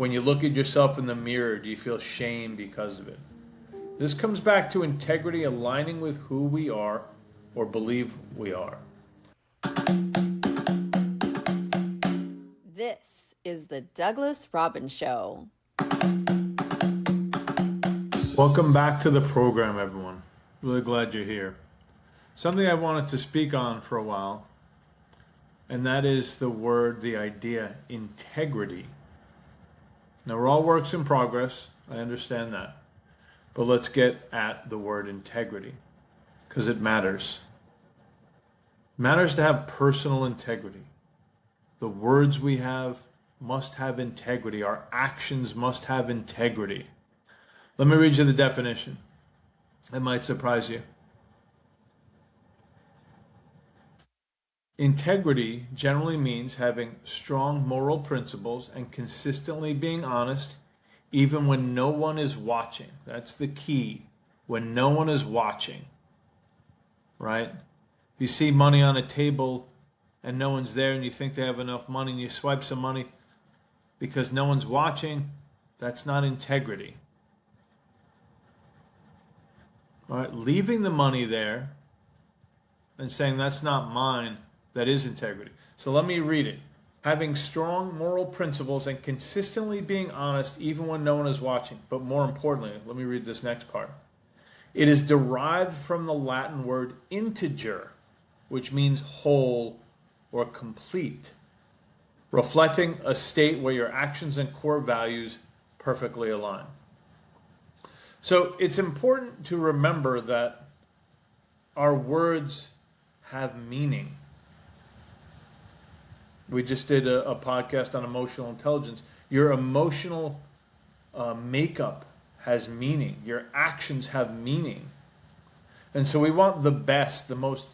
When you look at yourself in the mirror, do you feel shame because of it? This comes back to integrity aligning with who we are or believe we are. This is the Douglas Robbins Show. Welcome back to the program, everyone. Really glad you're here. Something I wanted to speak on for a while, and that is the idea, integrity. Now, we're all works in progress. I understand that. But let's get at the word integrity, because it matters. It matters to have personal integrity. The words we have must have integrity. Our actions must have integrity. Let me read you the definition. It might surprise you. Integrity generally means having strong moral principles and consistently being honest, even when no one is watching. That's the key. When no one is watching, right? If you see money on a table and no one's there and you think they have enough money and you swipe some money because no one's watching, that's not integrity. All right, leaving the money there and saying that's not mine, that is integrity. So let me read it. Having strong moral principles and consistently being honest even when no one is watching. But more importantly, let me read this next part. It is derived from the Latin word integer, which means whole or complete, reflecting a state where your actions and core values perfectly align. So it's important to remember that our words have meaning. We just did a podcast on emotional intelligence. Your emotional makeup has meaning. Your actions have meaning. And so we want the best, the most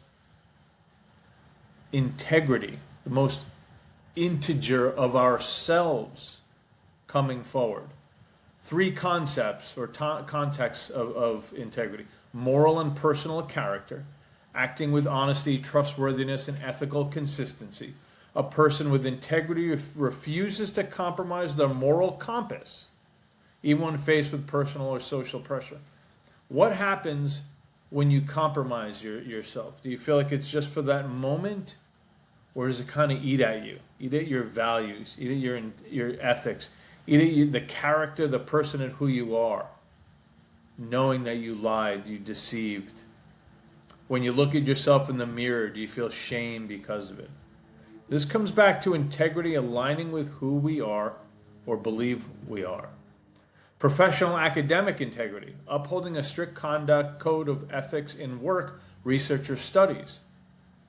integrity, the most integer of ourselves coming forward. Three concepts or contexts of integrity: moral and personal character, acting with honesty, trustworthiness, and ethical consistency. A person with integrity refuses to compromise their moral compass, even when faced with personal or social pressure. What happens when you compromise yourself? Do you feel like it's just for that moment? Or does it kind of eat at you? Eat at your values, eat at your ethics, eat at the character, the person and who you are, knowing that you lied, you deceived. When you look at yourself in the mirror, do you feel shame because of it? This comes back to integrity aligning with who we are or believe we are. Professional academic integrity, upholding a strict conduct code of ethics in work, research, or studies.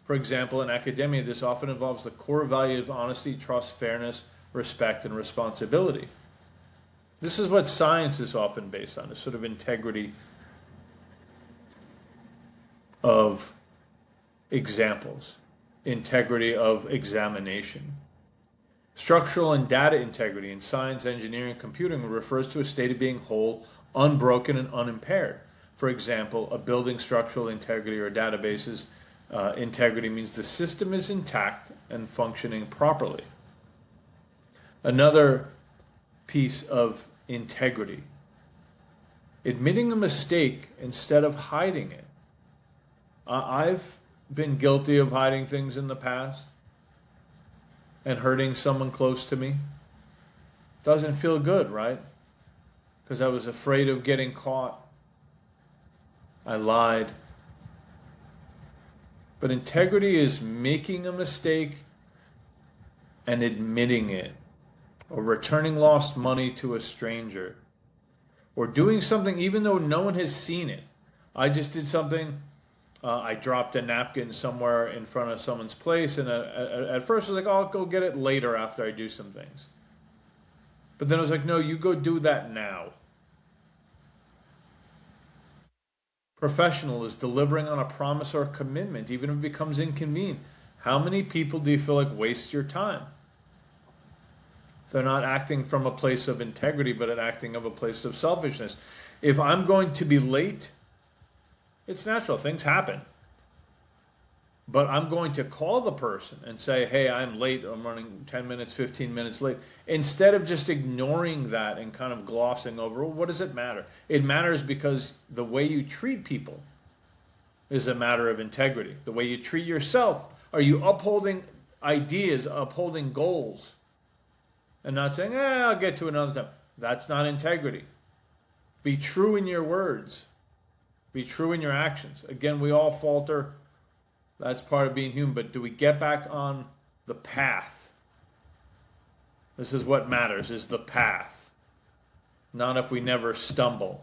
For example, in academia, this often involves the core value of honesty, trust, fairness, respect, and responsibility. This is what science is often based on, a sort of integrity of examples, integrity of examination. Structural and data integrity in science, engineering, and computing refers to a state of being whole, unbroken, and unimpaired. For example, a building's structural integrity or database's integrity means the system is intact and functioning properly. Another piece of integrity: admitting a mistake instead of hiding it. I've been guilty of hiding things in the past and hurting someone close to me. Doesn't feel good, right? Because I was afraid of getting caught. I lied. But integrity is making a mistake and admitting it, or returning lost money to a stranger, or doing something even though no one has seen it. I just did something. I dropped a napkin somewhere in front of someone's place, and at first I was like, oh, I'll go get it later after I do some things. But then I was like, no, you go do that now. Professional is delivering on a promise or a commitment, even if it becomes inconvenient. How many people do you feel like waste your time? They're not acting from a place of integrity, but acting of a place of selfishness. If I'm going to be late, it's natural. Things happen. But I'm going to call the person and say, hey, I'm late. I'm running 10 minutes, 15 minutes late. Instead of just ignoring that and kind of glossing over, well, what does it matter? It matters because the way you treat people is a matter of integrity. The way you treat yourself. Are you upholding ideas, upholding goals, and not saying, I'll get to another time? That's not integrity. Be true in your words. Be true in your actions. Again, we all falter. That's part of being human. But do we get back on the path? This is what matters, is the path. Not if we never stumble.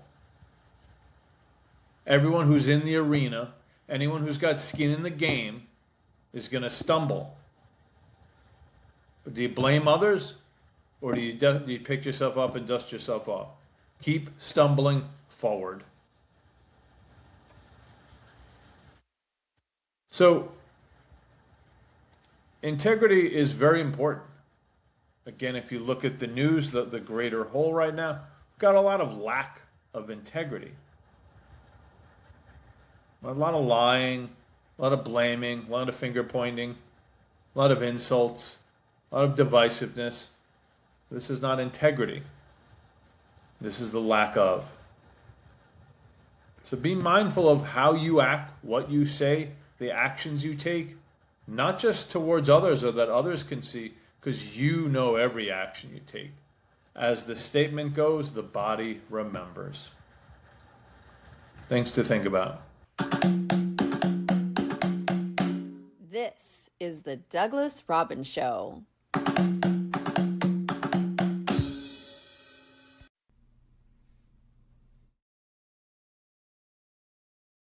Everyone who's in the arena, anyone who's got skin in the game, is going to stumble. But do you blame others? Or do you pick yourself up and dust yourself off? Keep stumbling forward. So, integrity is very important. Again, if you look at the news, the greater whole right now, we've got a lot of lack of integrity. A lot of lying, a lot of blaming, a lot of finger pointing, a lot of insults, a lot of divisiveness. This is not integrity. This is the lack of. So be mindful of how you act, what you say, the actions you take, not just towards others or that others can see, because you know every action you take. As the statement goes, the body remembers. Things to think about. This is the Douglas Robbins Show.